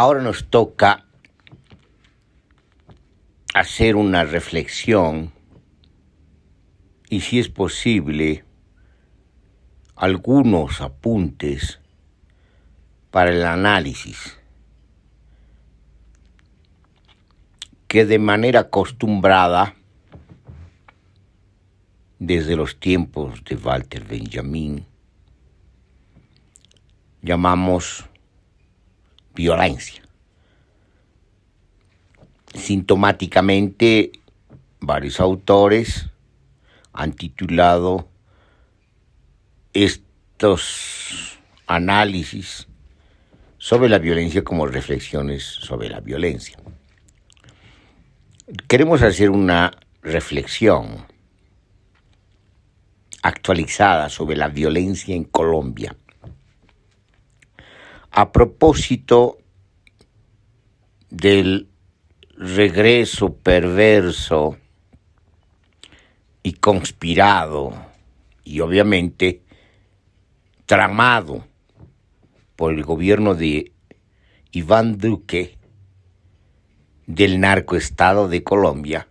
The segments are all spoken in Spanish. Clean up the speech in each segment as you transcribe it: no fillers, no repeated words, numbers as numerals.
Ahora nos toca hacer una reflexión y, si es posible, algunos apuntes para el análisis que de manera acostumbrada desde los tiempos de Walter Benjamin llamamos violencia. Sintomáticamente, varios autores han titulado estos análisis sobre la violencia como reflexiones sobre la violencia. Queremos hacer una reflexión actualizada sobre la violencia en Colombia, a propósito del regreso perverso y conspirado y obviamente tramado por el gobierno de Iván Duque del narcoestado de Colombia,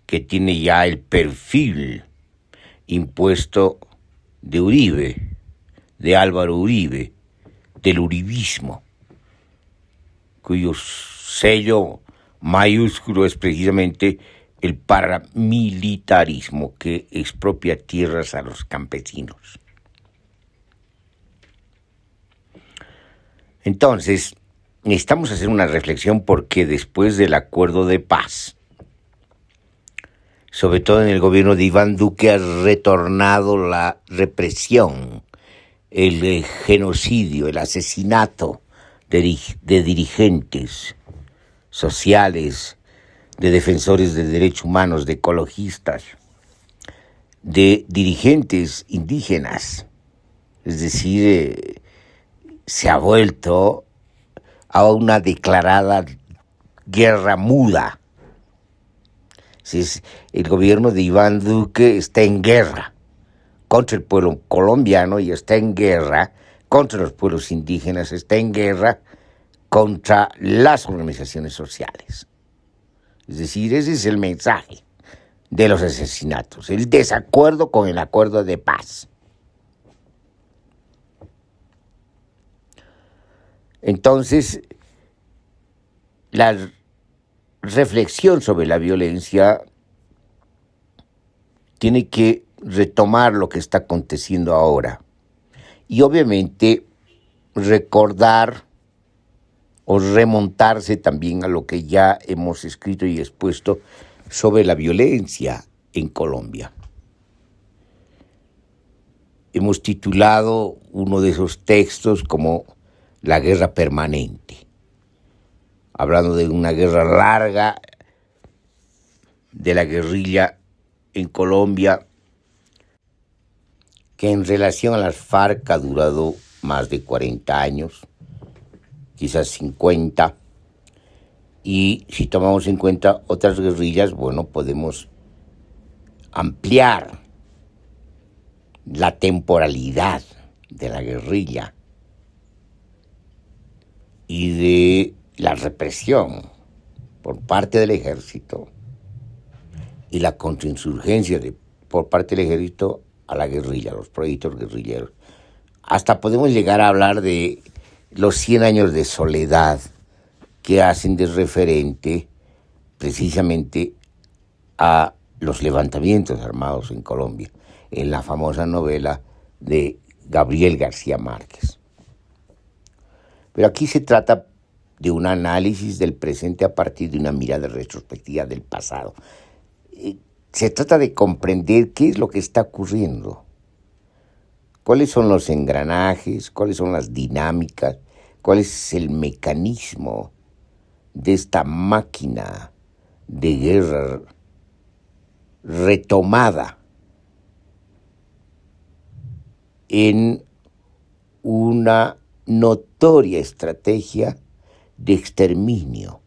que tiene ya el perfil impuesto de Uribe, de Álvaro Uribe, del uribismo, cuyo sello mayúsculo es precisamente el paramilitarismo que expropia tierras a los campesinos. Entonces, necesitamos hacer una reflexión porque después del acuerdo de paz, sobre todo en el gobierno de Iván Duque, ha retornado la represión, el genocidio, el asesinato de dirigentes sociales, de defensores de derechos humanos, de ecologistas, de dirigentes indígenas. Es decir, se ha vuelto a una declarada guerra muda. El gobierno de Iván Duque está en guerra contra el pueblo colombiano y está en guerra contra los pueblos indígenas, está en guerra contra las organizaciones sociales. Es decir, ese es el mensaje de los asesinatos, el desacuerdo con el acuerdo de paz. Entonces, la reflexión sobre la violencia tiene que retomar lo que está aconteciendo ahora y obviamente recordar o remontarse también a lo que ya hemos escrito y expuesto sobre la violencia en Colombia. Hemos titulado uno de esos textos como La guerra permanente, hablando de una guerra larga de la guerrilla en Colombia, que en relación a las FARC ha durado más de 40 años, quizás 50, y si tomamos en cuenta otras guerrillas, bueno, podemos ampliar la temporalidad de la guerrilla y de la represión por parte del ejército y la contrainsurgencia por parte del ejército a la guerrilla, a los proyectos guerrilleros. Hasta podemos llegar a hablar de los 100 años de soledad que hacen de referente precisamente a los levantamientos armados en Colombia, en la famosa novela de Gabriel García Márquez. Pero aquí se trata de un análisis del presente a partir de una mirada retrospectiva del pasado. Se trata de comprender qué es lo que está ocurriendo, cuáles son los engranajes, cuáles son las dinámicas, cuál es el mecanismo de esta máquina de guerra retomada en una notoria estrategia de exterminio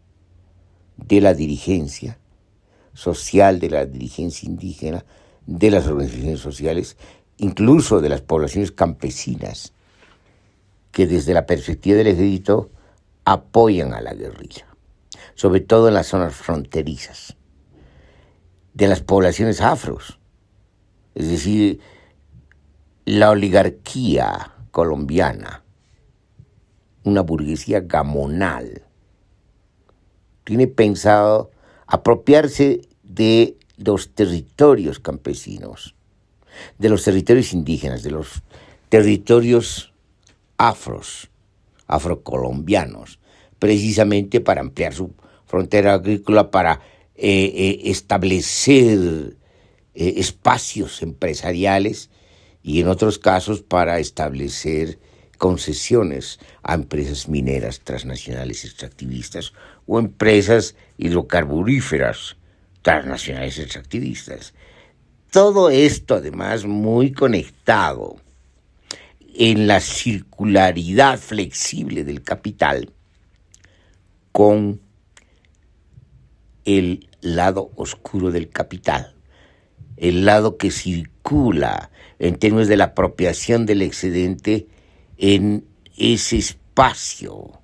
de la dirigencia social, de la dirigencia indígena, de las organizaciones sociales, incluso de las poblaciones campesinas, que desde la perspectiva del ejército apoyan a la guerrilla, sobre todo en las zonas fronterizas de las poblaciones afros. Es decir, la oligarquía colombiana, una burguesía gamonal, tiene pensado apropiarse de los territorios campesinos, de los territorios indígenas, de los territorios afrocolombianos, precisamente para ampliar su frontera agrícola, para establecer espacios empresariales y en otros casos para establecer concesiones a empresas mineras transnacionales extractivistas o empresas hidrocarburíferas transnacionales extractivistas. Todo esto además muy conectado en la circularidad flexible del capital con el lado oscuro del capital, el lado que circula en términos de la apropiación del excedente en ese espacio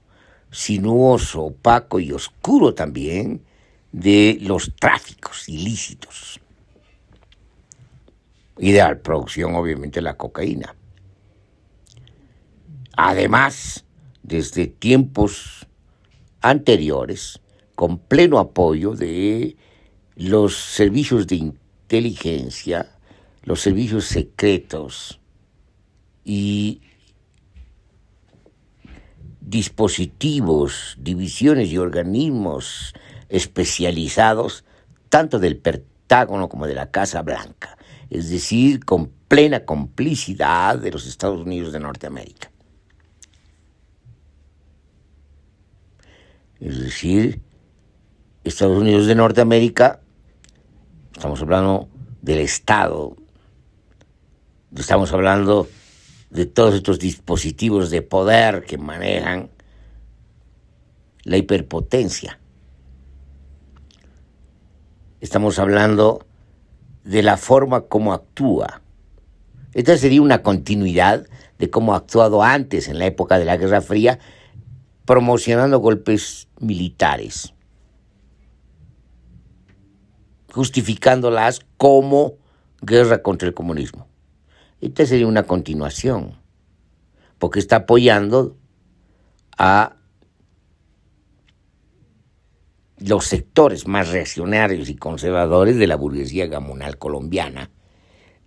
sinuoso, opaco y oscuro también de los tráficos ilícitos y de la producción, obviamente, de la cocaína. Además, desde tiempos anteriores, con pleno apoyo de los servicios de inteligencia, los servicios secretos y dispositivos, divisiones y organismos especializados, tanto del Pentágono como de la Casa Blanca, es decir, con plena complicidad de los Estados Unidos de Norteamérica. Es decir, Estados Unidos de Norteamérica, estamos hablando del Estado, estamos hablando de todos estos dispositivos de poder que manejan la hiperpotencia. Estamos hablando de la forma como actúa. Esta sería una continuidad de cómo ha actuado antes, en la época de la Guerra Fría, promocionando golpes militares, justificándolas como guerra contra el comunismo. Esta sería una continuación, porque está apoyando a los sectores más reaccionarios y conservadores de la burguesía gamonal colombiana,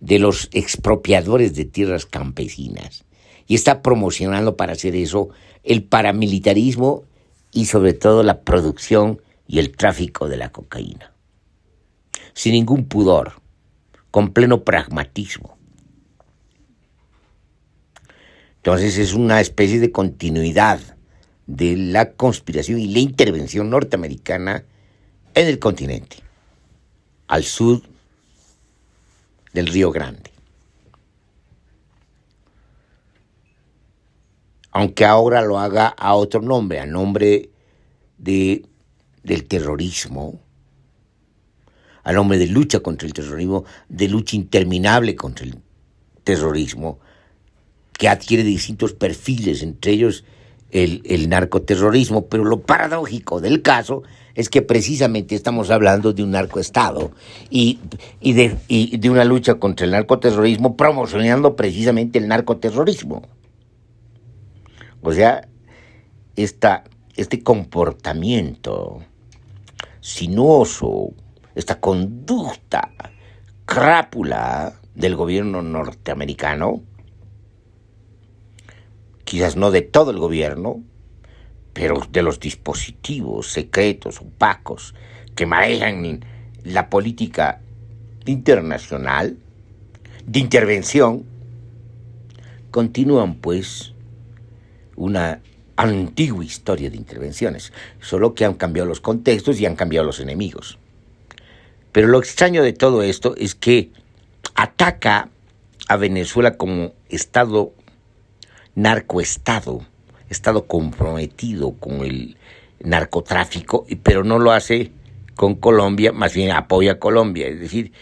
de los expropiadores de tierras campesinas, y está promocionando para hacer eso el paramilitarismo y sobre todo la producción y el tráfico de la cocaína, sin ningún pudor, con pleno pragmatismo. Entonces es una especie de continuidad de la conspiración y la intervención norteamericana en el continente, al sur del Río Grande. Aunque ahora lo haga a otro nombre, a nombre del terrorismo, a nombre de lucha contra el terrorismo, de lucha interminable contra el terrorismo, que adquiere distintos perfiles, entre ellos el narcoterrorismo, pero lo paradójico del caso es que precisamente estamos hablando de un narcoestado y de una lucha contra el narcoterrorismo, promocionando precisamente el narcoterrorismo. O sea, este comportamiento sinuoso, esta conducta crápula del gobierno norteamericano, quizás no de todo el gobierno, pero de los dispositivos secretos, opacos, que manejan la política internacional de intervención, continúan pues una antigua historia de intervenciones, solo que han cambiado los contextos y han cambiado los enemigos. Pero lo extraño de todo esto es que ataca a Venezuela como Estado narcoestado, Estado comprometido con el narcotráfico, pero no lo hace con Colombia, más bien apoya a Colombia. Es decir,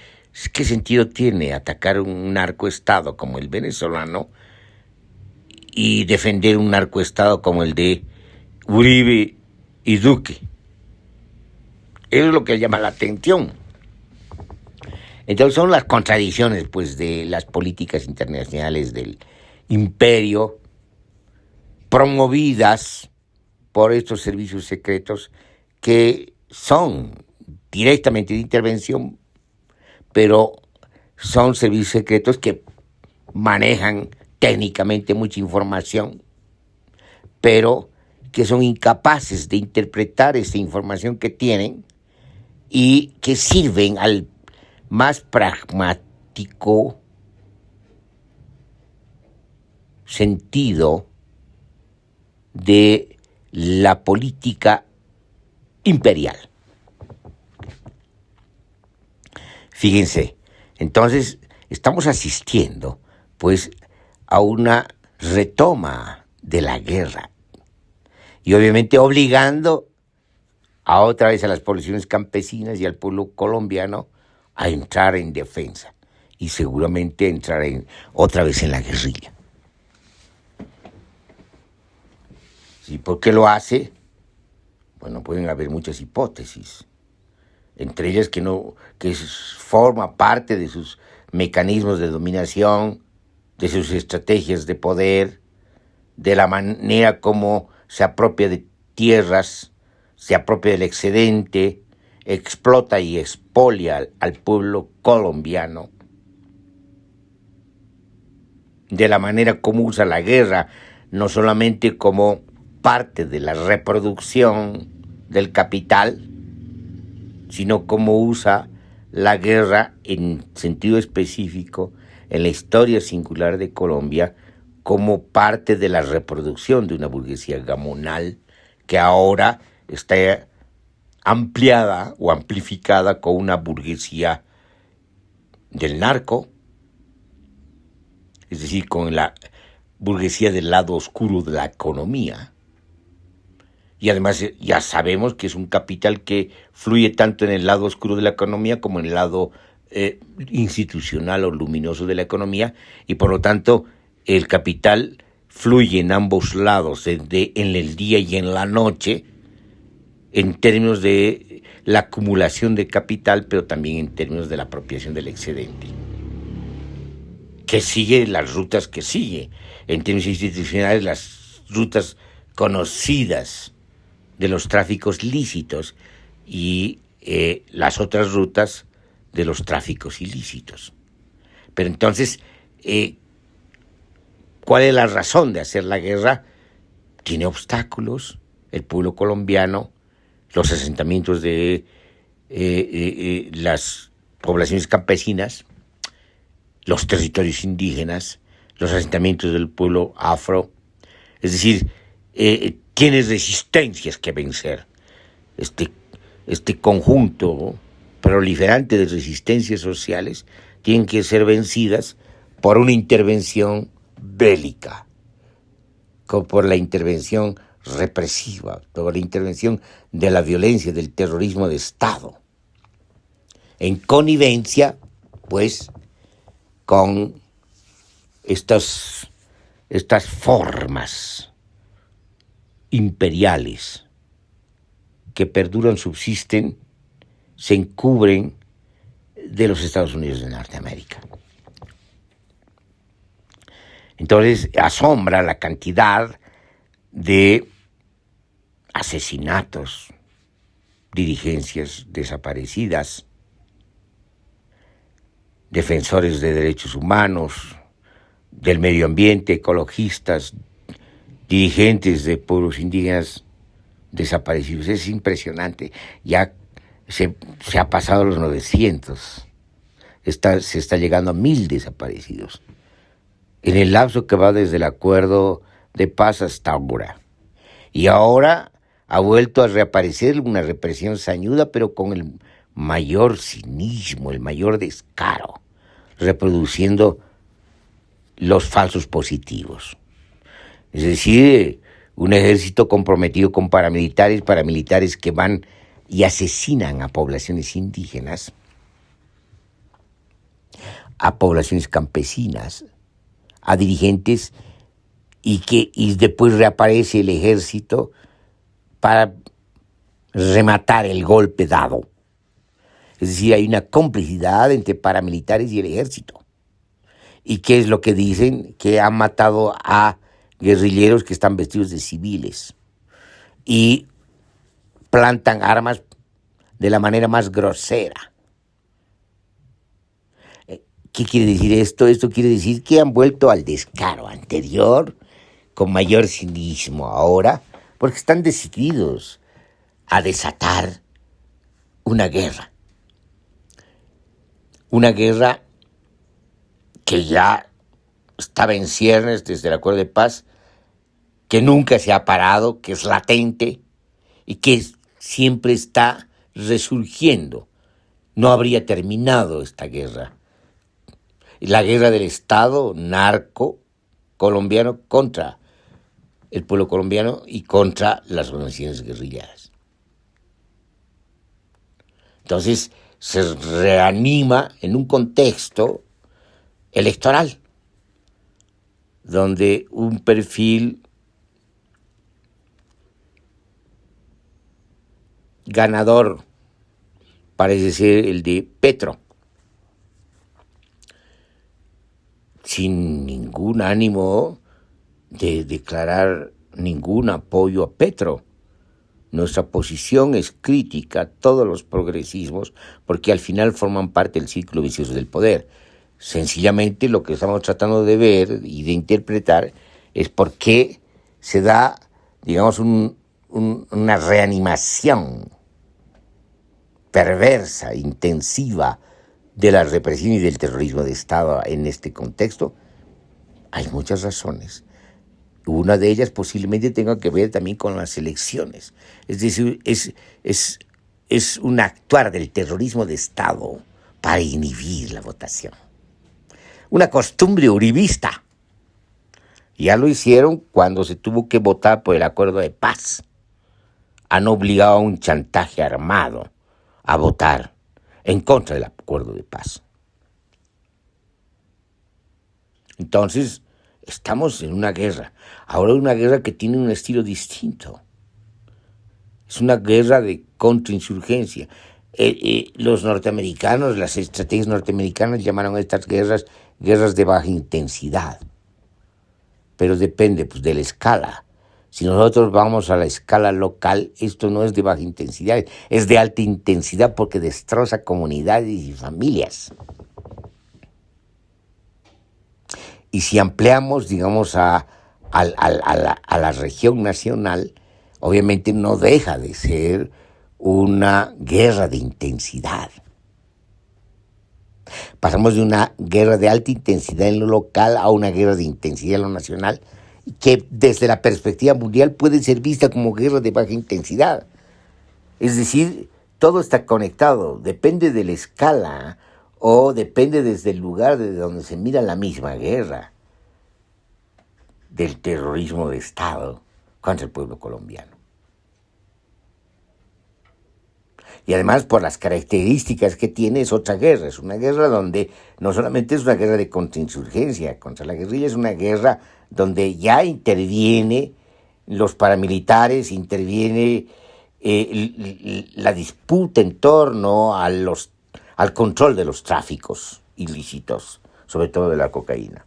¿qué sentido tiene atacar un narcoestado como el venezolano y defender un narcoestado como el de Uribe y Duque. Eso es lo que llama la atención. Entonces son las contradicciones, pues, de las políticas internacionales del imperio promovidas por estos servicios secretos que son directamente de intervención, pero son servicios secretos que manejan técnicamente mucha información, pero que son incapaces de interpretar esta información que tienen y que sirven al más pragmático sentido de la política imperial. Fíjense, entonces estamos asistiendo pues a una retoma de la guerra y obviamente obligando a otra vez a las poblaciones campesinas y al pueblo colombiano a entrar en defensa y seguramente entrar otra vez en la guerrilla. ¿Y por qué lo hace? Bueno, pueden haber muchas hipótesis, entre ellas que forma parte de sus mecanismos de dominación, de sus estrategias de poder, de la manera como se apropia de tierras, se apropia del excedente, explota y expolia al pueblo colombiano, de la manera como usa la guerra, no solamente como parte de la reproducción del capital, sino como usa la guerra en sentido específico en la historia singular de Colombia como parte de la reproducción de una burguesía gamonal que ahora está ampliada o amplificada con una burguesía del narco, es decir, con la burguesía del lado oscuro de la economía. Y además ya sabemos que es un capital que fluye tanto en el lado oscuro de la economía como en el lado institucional o luminoso de la economía, y por lo tanto el capital fluye en ambos lados, en el día y en la noche, en términos de la acumulación de capital, pero también en términos de la apropiación del excedente, que sigue las rutas que sigue, en términos institucionales las rutas conocidas de los tráficos lícitos y las otras rutas de los tráficos ilícitos. Pero entonces, ¿cuál es la razón de hacer la guerra? Tiene obstáculos, el pueblo colombiano, los asentamientos de las poblaciones campesinas, los territorios indígenas, los asentamientos del pueblo afro, es decir, tiene resistencias que vencer. Este conjunto proliferante de resistencias sociales tienen que ser vencidas por una intervención bélica, por la intervención represiva, por la intervención de la violencia, del terrorismo de Estado, en connivencia, pues, con estas formas imperiales que perduran, subsisten, se encubren de los Estados Unidos de Norteamérica. Entonces asombra la cantidad de asesinatos, dirigencias desaparecidas, defensores de derechos humanos, del medio ambiente, ecologistas, dirigentes de pueblos indígenas desaparecidos. Es impresionante. Ya se ha pasado los 900. Se está llegando a 1000 desaparecidos. En el lapso que va desde el acuerdo de paz hasta ahora. Y ahora ha vuelto a reaparecer una represión sañuda, pero con el mayor cinismo, el mayor descaro, reproduciendo los falsos positivos. Es decir, un ejército comprometido con paramilitares que van y asesinan a poblaciones indígenas, a poblaciones campesinas, a dirigentes, y después reaparece el ejército para rematar el golpe dado. Es decir, hay una complicidad entre paramilitares y el ejército. ¿Y qué es lo que dicen? Que han matado a guerrilleros que están vestidos de civiles y plantan armas de la manera más grosera. ¿Qué quiere decir esto? Esto quiere decir que han vuelto al descaro anterior con mayor cinismo ahora, porque están decididos a desatar una guerra. Una guerra que ya estaba en ciernes desde el acuerdo de paz, que nunca se ha parado, que es latente y que siempre está resurgiendo. No habría terminado esta guerra. La guerra del Estado narco colombiano contra el pueblo colombiano y contra las organizaciones guerrilleras. Entonces se reanima en un contexto electoral, donde un perfil ganador parece ser el de Petro, sin ningún ánimo de declarar ningún apoyo a Petro. Nuestra posición es crítica a todos los progresismos porque al final forman parte del círculo vicioso del poder. Sencillamente lo que estamos tratando de ver y de interpretar es por qué se da, digamos, una reanimación perversa, intensiva de la represión y del terrorismo de Estado en este contexto. Hay muchas razones. Una de ellas posiblemente tenga que ver también con las elecciones. Es decir, es un actuar del terrorismo de Estado para inhibir la votación. Una costumbre uribista. Ya lo hicieron cuando se tuvo que votar por el acuerdo de paz. Han obligado a un chantaje armado a votar en contra del acuerdo de paz. Entonces, estamos en una guerra. Ahora una guerra que tiene un estilo distinto. Es una guerra de contrainsurgencia. Los norteamericanos, las estrategias norteamericanas llamaron a estas guerras de baja intensidad. Pero depende pues, de la escala. Si nosotros vamos a la escala local, esto no es de baja intensidad, es de alta intensidad porque destroza comunidades y familias. Y si ampliamos, digamos, a la región nacional, obviamente no deja de ser una guerra de intensidad. Pasamos de una guerra de alta intensidad en lo local a una guerra de intensidad en lo nacional, que desde la perspectiva mundial puede ser vista como guerra de baja intensidad. Es decir, todo está conectado, depende de la escala o depende desde el lugar de donde se mira la misma guerra del terrorismo de Estado contra el pueblo colombiano. Y además por las características que tiene es otra guerra, es una guerra donde no solamente es una guerra de contrainsurgencia, contra la guerrilla es una guerra donde ya interviene los paramilitares, interviene la disputa en torno al control de los tráficos ilícitos, sobre todo de la cocaína,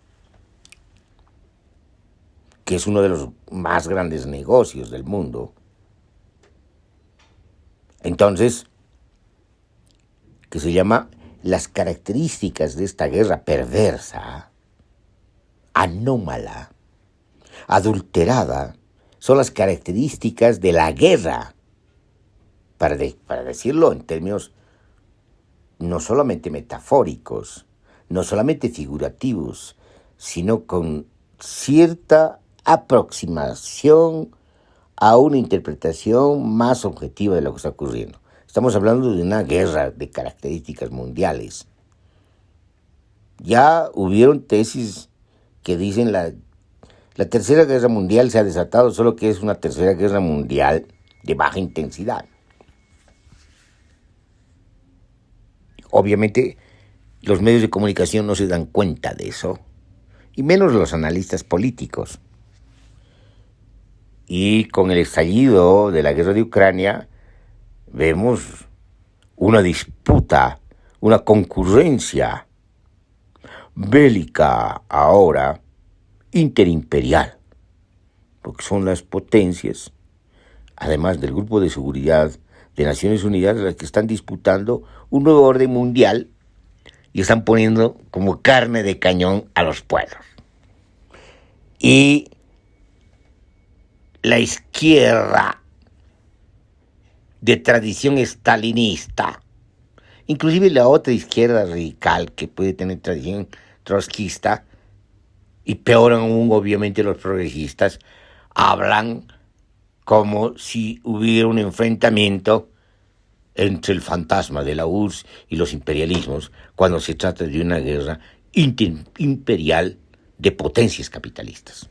que es uno de los más grandes negocios del mundo. Entonces, que se llama las características de esta guerra perversa, anómala, adulterada, son las características de la guerra, para decirlo en términos no solamente metafóricos, no solamente figurativos, sino con cierta aproximación a una interpretación más objetiva de lo que está ocurriendo. Estamos hablando de una guerra de características mundiales. Ya hubieron tesis que dicen la tercera guerra mundial se ha desatado, solo que es una tercera guerra mundial de baja intensidad. Obviamente los medios de comunicación no se dan cuenta de eso, y menos los analistas políticos. Y con el estallido de la guerra de Ucrania, vemos una disputa, una concurrencia bélica ahora interimperial, porque son las potencias, además del Grupo de Seguridad de Naciones Unidas, las que están disputando un nuevo orden mundial y están poniendo como carne de cañón a los pueblos. Y la izquierda de tradición estalinista, inclusive la otra izquierda radical que puede tener tradición trotskista, y peor aún, obviamente, los progresistas, hablan como si hubiera un enfrentamiento entre el fantasma de la URSS y los imperialismos cuando se trata de una guerra imperial de potencias capitalistas.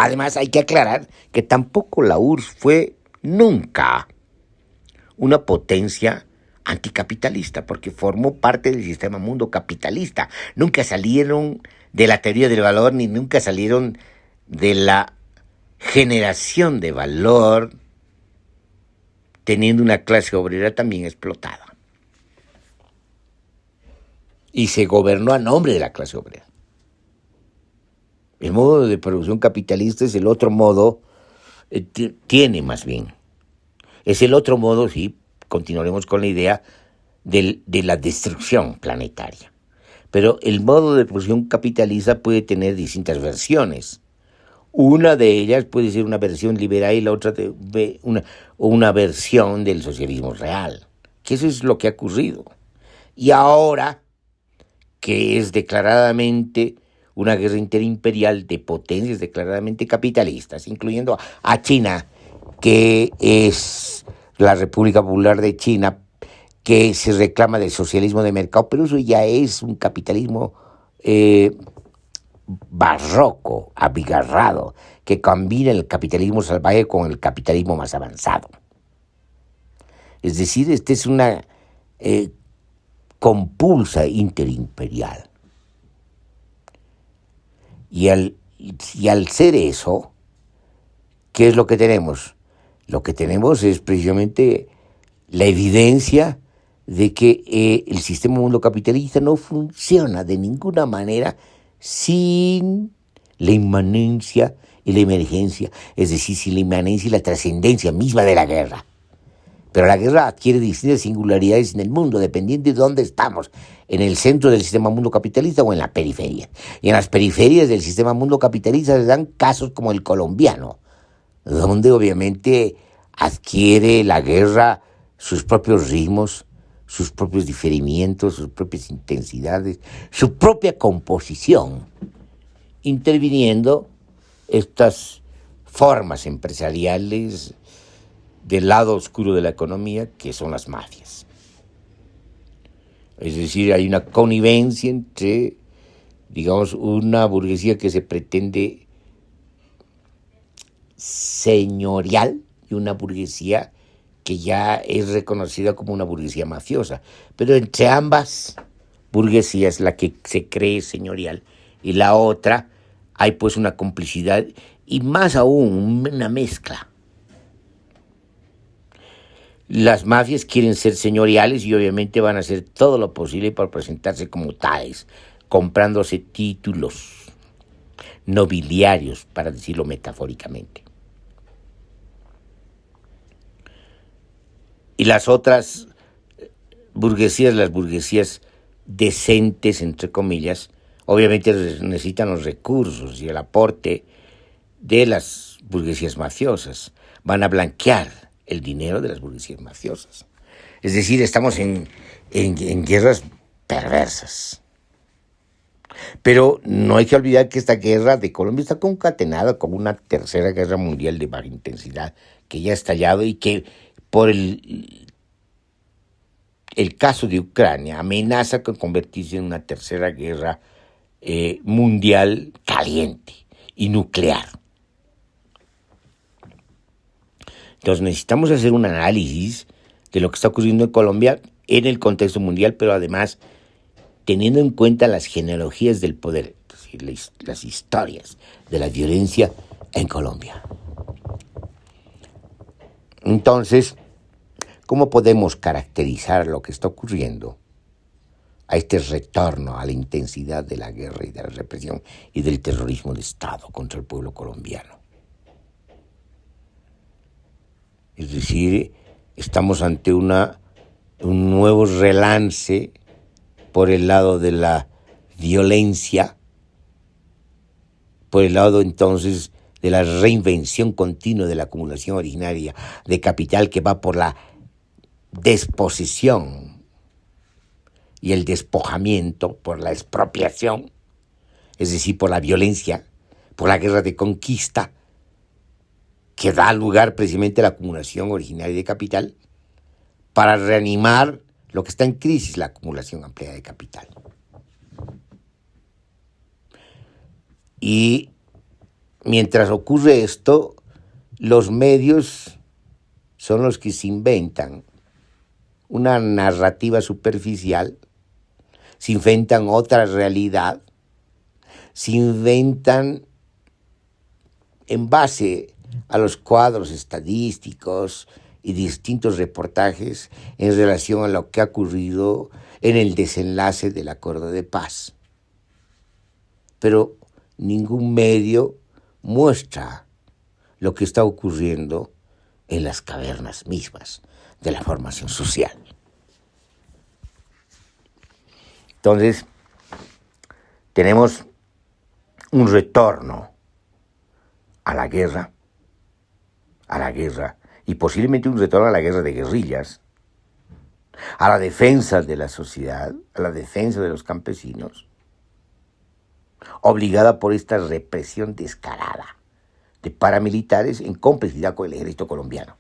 Además, hay que aclarar que tampoco la URSS fue nunca una potencia anticapitalista, porque formó parte del sistema mundo capitalista. Nunca salieron de la teoría del valor, ni nunca salieron de la generación de valor, teniendo una clase obrera también explotada. Y se gobernó a nombre de la clase obrera. El modo de producción capitalista es el otro modo, tiene más bien. Es el otro modo, sí, continuaremos con la idea de la destrucción planetaria. Pero el modo de producción capitalista puede tener distintas versiones. Una de ellas puede ser una versión liberal y la otra una versión del socialismo real, que eso es lo que ha ocurrido. Y ahora, que es declaradamente una guerra interimperial de potencias declaradamente capitalistas, incluyendo a China, que es la República Popular de China, que se reclama del socialismo de mercado, pero eso ya es un capitalismo barroco, abigarrado, que combina el capitalismo salvaje con el capitalismo más avanzado. Es decir, esta es una compulsa interimperial. Y al ser eso, ¿qué es lo que tenemos? Lo que tenemos es precisamente la evidencia de que el sistema mundo capitalista no funciona de ninguna manera sin la inmanencia y la emergencia, es decir, sin la inmanencia y la trascendencia misma de la guerra. Pero la guerra adquiere distintas singularidades en el mundo, dependiendo de dónde estamos, en el centro del sistema mundo capitalista o en la periferia. Y en las periferias del sistema mundo capitalista se dan casos como el colombiano, donde obviamente adquiere la guerra sus propios ritmos, sus propios diferimientos, sus propias intensidades, su propia composición, interviniendo estas formas empresariales del lado oscuro de la economía, que son las mafias. Es decir, hay una connivencia entre, digamos, una burguesía que se pretende señorial y una burguesía que ya es reconocida como una burguesía mafiosa. Pero entre ambas burguesías, la que se cree señorial y la otra, hay pues una complicidad y más aún una mezcla. Las mafias quieren ser señoriales y obviamente van a hacer todo lo posible para presentarse como tales, comprándose títulos nobiliarios, para decirlo metafóricamente. Y las otras burguesías, las burguesías decentes, entre comillas, obviamente necesitan los recursos y el aporte de las burguesías mafiosas. Van a blanquear el dinero de las burguesías mafiosas. Es decir, estamos en guerras perversas. Pero no hay que olvidar que esta guerra de Colombia está concatenada con una tercera guerra mundial de baja intensidad que ya ha estallado y que por el caso de Ucrania amenaza con convertirse en una tercera guerra mundial caliente y nuclear. Entonces necesitamos hacer un análisis de lo que está ocurriendo en Colombia en el contexto mundial, pero además teniendo en cuenta las genealogías del poder, es decir, las historias de la violencia en Colombia. Entonces, ¿cómo podemos caracterizar lo que está ocurriendo a este retorno a la intensidad de la guerra y de la represión y del terrorismo de Estado contra el pueblo colombiano? Es decir, estamos ante un nuevo relance por el lado de la violencia, por el lado entonces de la reinvención continua de la acumulación originaria de capital que va por la desposesión y el despojamiento, por la expropiación, es decir, por la violencia, por la guerra de conquista, que da lugar precisamente a la acumulación originaria de capital, para reanimar lo que está en crisis, la acumulación ampliada de capital. Y mientras ocurre esto, los medios son los que se inventan una narrativa superficial, se inventan otra realidad, se inventan en base a los cuadros estadísticos y distintos reportajes en relación a lo que ha ocurrido en el desenlace del acuerdo de paz. Pero ningún medio muestra lo que está ocurriendo en las cavernas mismas de la formación social. Entonces, tenemos un retorno a la guerra, y posiblemente un retorno a la guerra de guerrillas, a la defensa de la sociedad, a la defensa de los campesinos, obligada por esta represión descarada de paramilitares en complicidad con el ejército colombiano.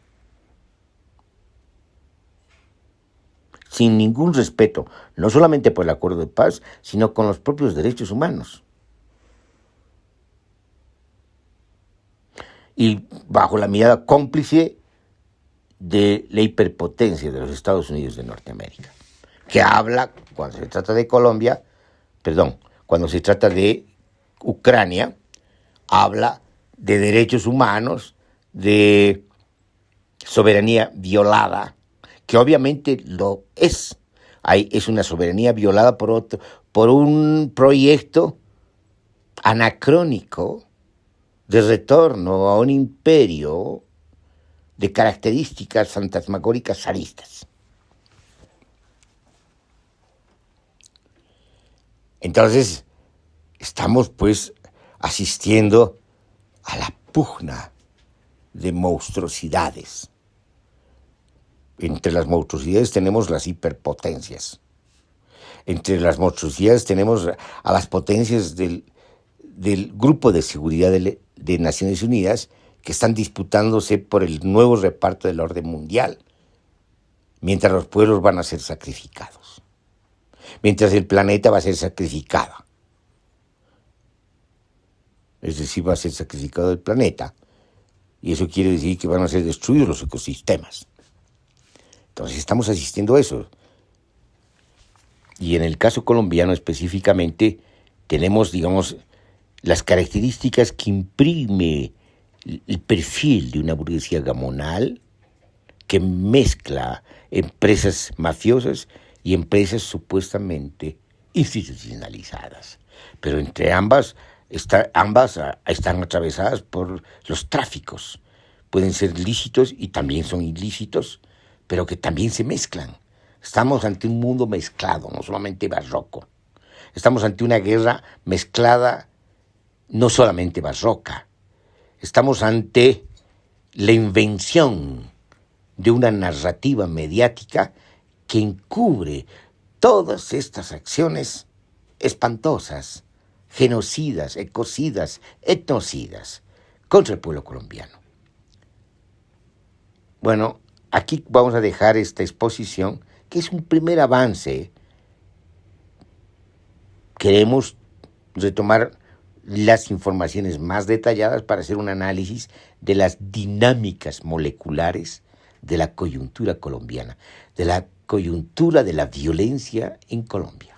Sin ningún respeto, no solamente por el acuerdo de paz, sino con los propios derechos humanos. Y bajo la mirada cómplice de la hiperpotencia de los Estados Unidos de Norteamérica, que habla, cuando se trata de cuando se trata de Ucrania, habla de derechos humanos, de soberanía violada, que obviamente lo es. Es una soberanía violada por un proyecto anacrónico de retorno a un imperio de características fantasmagóricas zaristas. Entonces, estamos pues asistiendo a la pugna de monstruosidades. Entre las monstruosidades tenemos las hiperpotencias. Entre las monstruosidades tenemos a las potencias del Grupo de Seguridad de Naciones Unidas, que están disputándose por el nuevo reparto del orden mundial, mientras los pueblos van a ser sacrificados, mientras el planeta va a ser sacrificado. Es decir, va a ser sacrificado el planeta, y eso quiere decir que van a ser destruidos los ecosistemas. Entonces estamos asistiendo a eso. Y en el caso colombiano específicamente tenemos, digamos, las características que imprime el perfil de una burguesía gamonal que mezcla empresas mafiosas y empresas supuestamente institucionalizadas. Pero entre ambas están atravesadas por los tráficos. Pueden ser lícitos y también son ilícitos, pero que también se mezclan. Estamos ante un mundo mezclado, no solamente barroco. Estamos ante una guerra mezclada, no solamente barroca. Estamos ante la invención de una narrativa mediática que encubre todas estas acciones espantosas, genocidas, ecocidas, etnocidas contra el pueblo colombiano. Bueno, aquí vamos a dejar esta exposición, que es un primer avance. Queremos retomar las informaciones más detalladas para hacer un análisis de las dinámicas moleculares de la coyuntura colombiana, de la coyuntura de la violencia en Colombia.